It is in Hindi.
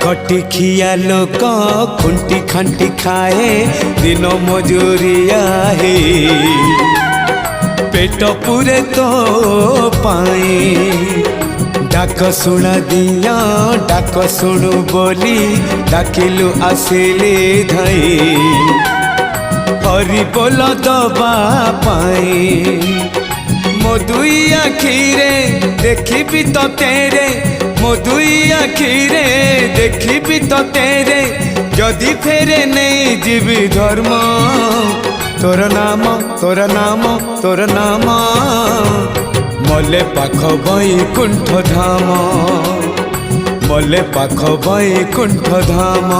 खटिखिया लोक खुंटी खांटी खाए दिन मजूरिया है पेट पूरे तो पाए डाक शुणा दिया डाक शुणु बोली डाकिलु आसिले धई हरि बोल दबा पाए मो दुई आखिरे देखी तो तेरे मो दुई आखिरे देखी तो तेरे जदि फेरे नहीं जीवी धर्म तोर नाम तोर नाम तोर नाम मले पाख बैकुंठ धाम मले पाख बैकुंठ धाम।